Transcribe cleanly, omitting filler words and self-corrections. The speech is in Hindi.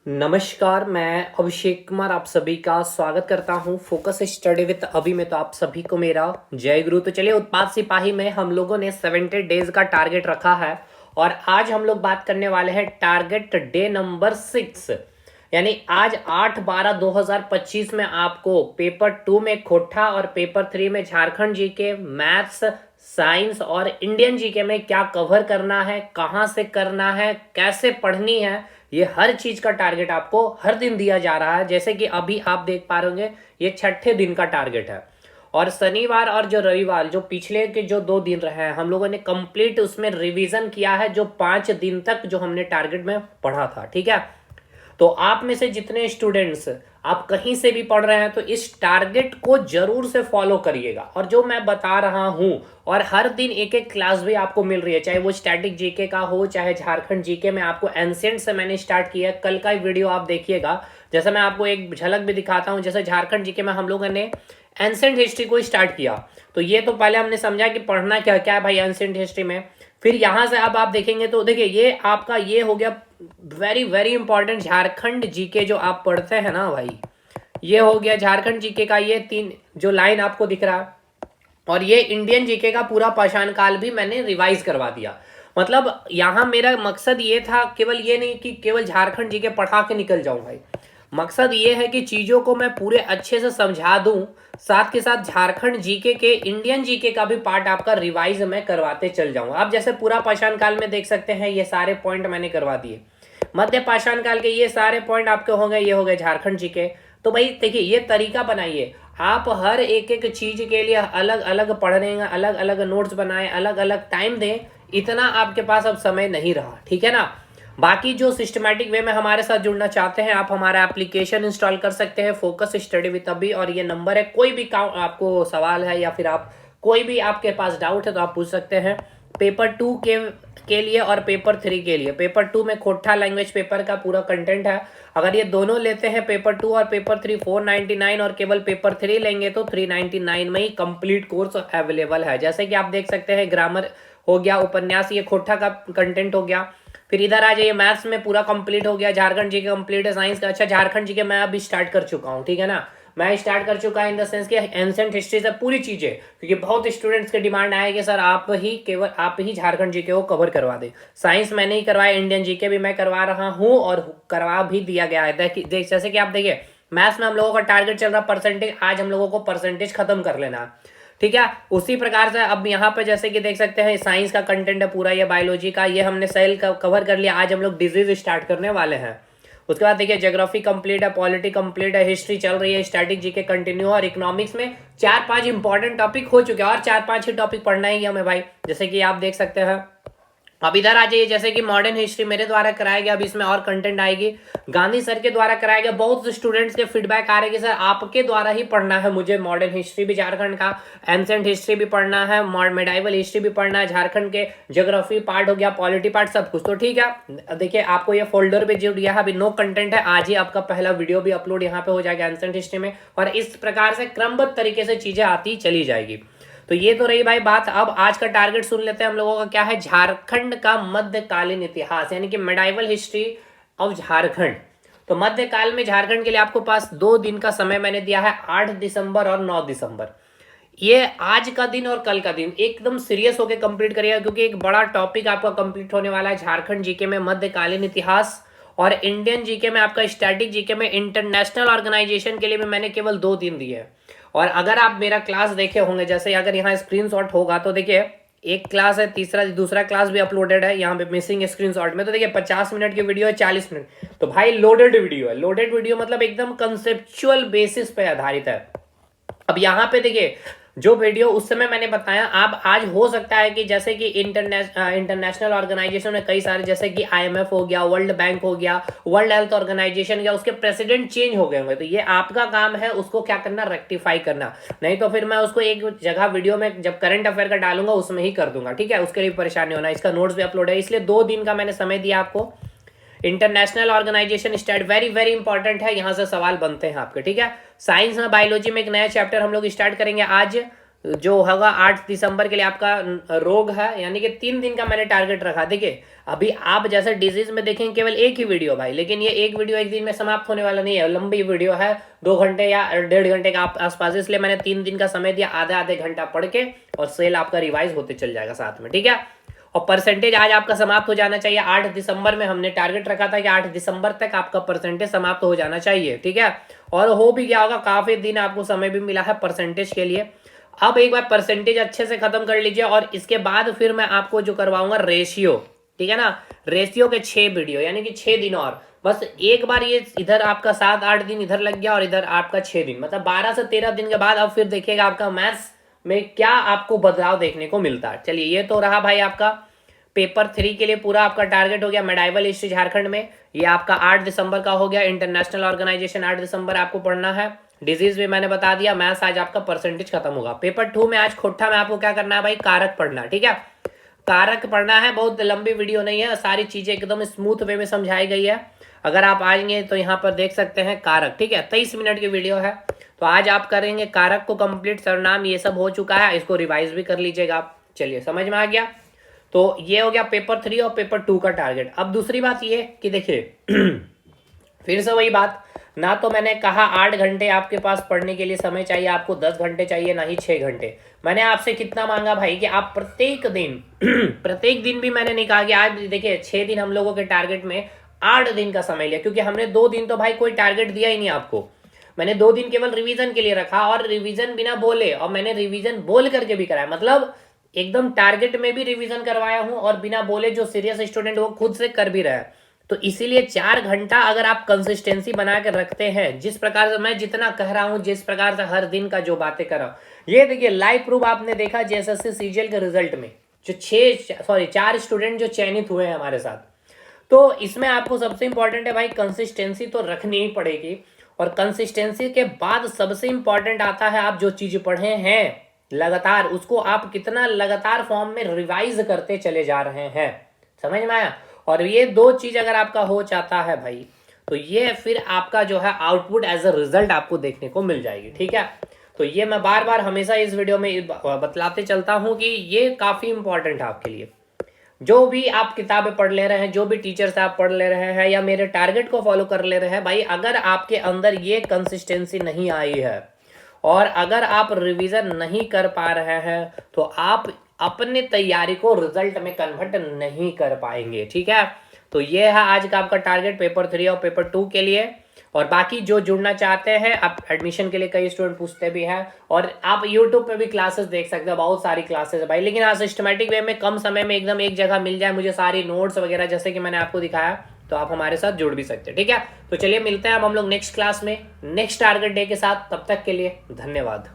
नमस्कार, मैं अभिषेक कुमार आप सभी का स्वागत करता हूं फोकस स्टडी विद अभी में। तो आप सभी को मेरा जय गुरु। तो चलिए, उत्पाद सिपाही में हम लोगों ने 70 डेज का टारगेट रखा है और आज हम लोग बात करने वाले हैं टारगेट डे नंबर 6, यानी आज 8/12/2025 में आपको पेपर 2 में खोटा और पेपर 3 में झारखंड जीके, मैथ्स, साइंस और इंडियन जीके में क्या कवर करना है, कहाँ से करना है, कैसे पढ़नी है, ये हर चीज का टारगेट आपको हर दिन दिया जा रहा है। जैसे कि अभी आप देख पा रहे होंगे, ये छठे दिन का टारगेट है और शनिवार और जो रविवार, जो पिछले के जो 2 दिन रहे हैं, हम लोगों ने कंप्लीट उसमें रिवीजन किया है, जो 5 दिन तक जो हमने टारगेट में पढ़ा था। ठीक है, तो आप में से जितने स्टूडेंट्स आप कहीं से भी पढ़ रहे हैं तो इस टारगेट को जरूर से फॉलो करिएगा। और जो मैं बता रहा हूं, और हर दिन एक एक क्लास भी आपको मिल रही है, चाहे वो स्टैटिक जीके का हो, चाहे झारखंड जीके में आपको एंशिएंट से मैंने स्टार्ट किया है। कल का वीडियो आप देखिएगा, जैसे मैं आपको एक झलक भी दिखाता हूं। जैसे झारखंड जीके में हम लोगों ने एंशिएंट हिस्ट्री को स्टार्ट किया, तो ये तो पहले हमने समझा कि पढ़ना क्या क्या है भाई एंशिएंट हिस्ट्री में। फिर यहां से अब आप देखेंगे तो देखिए, ये आपका ये हो गया very very important Jharkhand GK जो आप पढ़ते हैं ना भाई, ये हो गया झारखंड जीके का ये 3 जो लाइन आपको दिख रहा है। और ये इंडियन जीके का पूरा पाषाण काल भी मैंने रिवाइज करवा दिया। मतलब यहां मेरा मकसद ये था, केवल ये नहीं कि केवल झारखंड जीके पढ़ा के निकल जाऊं भाई, मकसद ये है कि चीजों को मैं पूरे अच्छे से समझा दूं, साथ के साथ झारखंड जीके के इंडियन जीके का भी पार्ट आपका रिवाइज मैं करवाते चल जाऊं। आप जैसे पूरा पाषाण काल में देख सकते हैं, ये सारे पॉइंट मैंने करवा दिए। मध्य पाषाण काल के ये सारे पॉइंट आपके हो गए, ये हो गए झारखंड जीके। तो भाई देखिए, ये तरीका बनाइए, आप हर एक एक चीज के लिए अलग अलग पढ़ रहे हैं, अलग अलग नोट्स बनाएं, अलग अलग टाइम दें। इतना आपके पास अब समय नहीं रहा, ठीक है ना। बाकी जो सिस्टमैटिक वे में हमारे साथ जुड़ना चाहते हैं, आप हमारा एप्लीकेशन इंस्टॉल कर सकते हैं फोकस स्टडी विद अभी, और ये नंबर है। कोई भी आपको सवाल है या फिर आप कोई भी आपके पास डाउट है तो आप पूछ सकते हैं। पेपर 2 के लिए और पेपर 3 के लिए, पेपर 2 में खोटा लैंग्वेज पेपर का पूरा कंटेंट है। अगर ये दोनों लेते हैं, पेपर 2 और पेपर 3, 499, और केवल पेपर 3 लेंगे तो 399 में ही कंप्लीट कोर्स अवेलेबल है। जैसे कि आप देख सकते हैं, ग्रामर हो गया, उपन्यास ये खोटा का कंटेंट हो गया। फिर इधर आ जाइए, मैथ्स में पूरा कंप्लीट हो गया, झारखंड जी का कंप्लीट है, साइंस का। अच्छा, झारखंड जी के मैं अभी स्टार्ट कर चुका हूँ, ठीक है ना। मैं स्टार्ट कर चुका इन द सेंस कि एंशिएंट हिस्ट्री से पूरी चीजें, क्योंकि बहुत स्टूडेंट्स के डिमांड आए कि सर आप ही झारखंड जीके को कवर करवा दे। साइंस मैंने ही करवाया, इंडियन जीके भी मैं करवा रहा हूँ और करवा भी दिया गया है। जैसे कि आप देखिए, मैथ्स में हम लोगों का टारगेट चल रहा परसेंटेज, आज हम लोगों को परसेंटेज खत्म कर लेना है, ठीक है। उसी प्रकार से अब यहाँ पे जैसे कि देख सकते हैं, साइंस का कंटेंट है पूरा, ये बायोलॉजी का, ये हमने सेल कवर कर लिया। आज हम लोग डिजीज स्टार्ट करने वाले हैं। उसके बाद देखिए, ज्योग्राफी कंप्लीट है, पॉलिटी कंप्लीट है, हिस्ट्री चल रही है, स्टैटिक जीके कंटिन्यू, और इकोनॉमिक्स में 4-5 इंपॉर्टेंट टॉपिक हो चुके हैं और 4-5 ही टॉपिक पढ़ना ही हमें भाई। जैसे कि आप देख सकते हैं, अब इधर आ जाइए, जैसे कि मॉडर्न हिस्ट्री मेरे द्वारा कराया गया, अब इसमें और कंटेंट आएगी। गांधी सर के द्वारा कराया गया, बहुत से स्टूडेंट्स के फीडबैक आ रहे हैं कि सर आपके द्वारा ही पढ़ना है मुझे, मॉडर्न हिस्ट्री भी झारखंड का, एंशिएंट हिस्ट्री भी पढ़ना है, मेडाइवल हिस्ट्री भी पढ़ना है, झारखंड के ज्योग्राफी पार्ट हो गया, पॉलिटी पार्ट, सब कुछ। तो ठीक है, देखिए आपको ये फोल्डर भी जुड़ गया है, अभी नो कंटेंट है। आज ही आपका पहला वीडियो भी अपलोड यहाँ पे हो जाएगा एंशिएंट हिस्ट्री में, और इस प्रकार से क्रमबद्ध तरीके से चीजें आती चली जाएगी। तो ये तो रही भाई बात। अब आज का टारगेट सुन लेते हैं हम लोगों का क्या है। झारखंड का मध्यकालीन इतिहास, यानी कि मेडाइवल हिस्ट्री ऑफ झारखंड। तो मध्यकाल में झारखंड के लिए आपको पास 2 दिन का समय मैंने दिया है, 8 दिसंबर और 9 दिसंबर। ये आज का दिन और कल का दिन एकदम सीरियस होकर कंप्लीट करिएगा, क्योंकि एक बड़ा टॉपिक आपका कंप्लीट होने वाला है। झारखंड जीके में मध्यकालीन इतिहास, और इंडियन जीके में आपका स्टैटिक जीके में इंटरनेशनल ऑर्गेनाइजेशन के लिए भी मैंने केवल 2 दिन दिए हैं। और अगर आप मेरा क्लास देखे होंगे, जैसे अगर यहाँ स्क्रीनशॉट होगा तो देखिए, एक क्लास है, दूसरा क्लास भी अपलोडेड है यहाँ पे मिसिंग स्क्रीनशॉट में। तो देखिए 50 मिनट की वीडियो है, 40 मिनट, तो भाई लोडेड वीडियो है। लोडेड वीडियो मतलब एकदम कंसेप्चुअल बेसिस पे आधारित है। अब यहाँ पे देखिए, जो वीडियो उस समय मैंने बताया, आप आज हो सकता है कि जैसे कि इंटरनेशनल ऑर्गेनाइजेशन में कई सारे, जैसे कि आईएमएफ हो गया, वर्ल्ड बैंक हो गया, वर्ल्ड हेल्थ ऑर्गेनाइजेशन गया, उसके प्रेसिडेंट चेंज हो गए होंगे। तो ये आपका काम है उसको क्या करना, रेक्टिफाई करना। नहीं तो फिर मैं उसको एक जगह वीडियो में जब करंट अफेयर का डालूंगा उसमें ही कर दूंगा, ठीक है। उसके लिए परेशानी होना, इसका नोट्स भी अपलोड है, इसलिए 2 दिन का मैंने समय दिया आपको। International organization stat very very important है, यहां से सवाल बनते हैं आपके, ठीक है। साइंस में बायोलॉजी में एक नया चैप्टर हम लोग स्टार्ट करेंगे आज, जो होगा 8 दिसंबर के लिए आपका रोग है, यानी कि 3 दिन का मैंने टारगेट रखा। देखिए अभी आप जैसे डिजीज में देखेंगे केवल एक ही वीडियो भाई, लेकिन ये एक वीडियो एक दिन में समाप्त होने वाला नहीं है, लंबी वीडियो है, 2 घंटे या 1.5 घंटे का आसपास, इसलिए मैंने 3 दिन का समय दिया, आधे आधे घंटा पढ़ के, और सेल आपका रिवाइज होते चल जाएगा साथ में, ठीक है। और परसेंटेज आज आपका समाप्त हो जाना चाहिए 8 दिसंबर में, हमने टारगेट रखा था कि 8 दिसंबर तक आपका परसेंटेज समाप्त हो जाना चाहिए, ठीक है। और हो भी गया होगा, काफी दिन आपको समय भी मिला है परसेंटेज के लिए। अब एक बार परसेंटेज अच्छे से खत्म कर लीजिए, और इसके बाद फिर मैं आपको जो करवाऊंगा रेशियो, ठीक है ना, रेशियो के 6 वीडियो, यानी कि 6 दिन और, बस एक बार ये इधर आपका 7-8 दिन इधर लग गया और इधर आपका 6 दिन, मतलब 12 से 13 दिन के बाद अब फिर देखिएगा आपका मैथ्स में क्या आपको बदलाव देखने को मिलता है। चलिए ये तो रहा भाई आपका पेपर 3 के लिए पूरा आपका टारगेट हो गया, मेडाइवल हिस्ट्री झारखंड में, ये आपका 8 दिसंबर का हो गया। इंटरनेशनल ऑर्गेनाइजेशन 8 दिसंबर आपको पढ़ना है। डिजीज भी मैंने बता दिया। मैथ्स आज आपका परसेंटेज खत्म होगा। पेपर 2 में आज खोट्ठा में आपको क्या करना है भाई, कारक पढ़ना, ठीक है। कारक पढ़ना है, बहुत लंबी वीडियो नहीं है, सारी चीजें एकदम स्मूथ वे में समझाई गई है। अगर आप आएंगे तो यहाँ पर देख सकते हैं कारक, ठीक है, 23 मिनट की वीडियो है। तो आज आप करेंगे कारक को कंप्लीट, सरनाम ये सब हो चुका है, इसको रिवाइज भी कर लीजिएगा आप। चलिए समझ में आ गया। तो ये हो गया पेपर 3 और पेपर 2 का टारगेट। अब दूसरी बात ये कि देखिए फिर से वही बात, ना तो मैंने कहा 8 घंटे आपके पास पढ़ने के लिए समय चाहिए, आपको 10 घंटे चाहिए, ना ही 6 घंटे। मैंने आपसे कितना मांगा भाई कि आप प्रत्येक दिन प्रत्येक दिन भी मैंने नहीं कहा कि आज देखिए 6 दिन हम लोगों के टारगेट में 8 दिन का समय लिया, क्योंकि हमने 2 दिन तो भाई कोई टारगेट दिया ही नहीं आपको। मैंने 2 दिन केवल रिवीजन के लिए रखा, और रिवीजन बिना बोले, और मैंने रिवीजन बोल करके भी कराया, मतलब एकदम टारगेट में भी रिवीजन करवाया हूं, और बिना बोले जो सीरियस स्टूडेंट वो खुद से कर भी रहा है। तो इसीलिए 4 घंटा अगर आप कंसिस्टेंसी बना कर रखते हैं, जिस प्रकार से मैं जितना कह रहा हूं, जिस प्रकार से हर दिन का जो बातें कर रहा हूं, ये देखिए लाइव प्रूफ आपने देखा जेएसएससी सीजीएल के रिजल्ट में, जो 4 स्टूडेंट जो चयनित हुए हैं हमारे साथ। तो इसमें आपको सबसे इंपॉर्टेंट है भाई कंसिस्टेंसी तो रखनी ही पड़ेगी, और कंसिस्टेंसी के बाद सबसे इंपॉर्टेंट आता है आप जो चीज पढ़े हैं लगातार, उसको आप कितना लगातार फॉर्म में रिवाइज करते चले जा रहे हैं। समझ में आया। और ये 2 चीज अगर आपका हो जाता है भाई, तो ये फिर आपका जो है आउटपुट एज अ रिजल्ट आपको देखने को मिल जाएगी, ठीक है। तो ये मैं बार बार हमेशा इस वीडियो में बतलाते चलता हूं कि ये काफी इंपॉर्टेंट है आपके लिए। जो भी आप किताबें पढ़ ले रहे हैं, जो भी टीचर से आप पढ़ ले रहे हैं, या मेरे टारगेट को फॉलो कर ले रहे हैं भाई, अगर आपके अंदर ये कंसिस्टेंसी नहीं आई है, और अगर आप रिवीजन नहीं कर पा रहे हैं, तो आप अपने तैयारी को रिजल्ट में कन्वर्ट नहीं कर पाएंगे, ठीक है। तो ये है आज का आपका टारगेट पेपर 3 और पेपर 2 के लिए। और बाकी जो जुड़ना चाहते हैं, आप एडमिशन के लिए कई स्टूडेंट पूछते भी हैं, और आप यूट्यूब पे भी क्लासेस देख सकते हो, बहुत सारी क्लासेस है भाई, लेकिन हाँ सिस्टमेटिक वे में कम समय में एकदम एक जगह मिल जाए मुझे सारी नोट्स वगैरह, जैसे कि मैंने आपको दिखाया, तो आप हमारे साथ जुड़ भी सकते हैं, ठीक है। तो चलिए मिलते हैं अब हम लोग नेक्स्ट क्लास में नेक्स्ट टारगेट डे के साथ, तब तक के लिए धन्यवाद।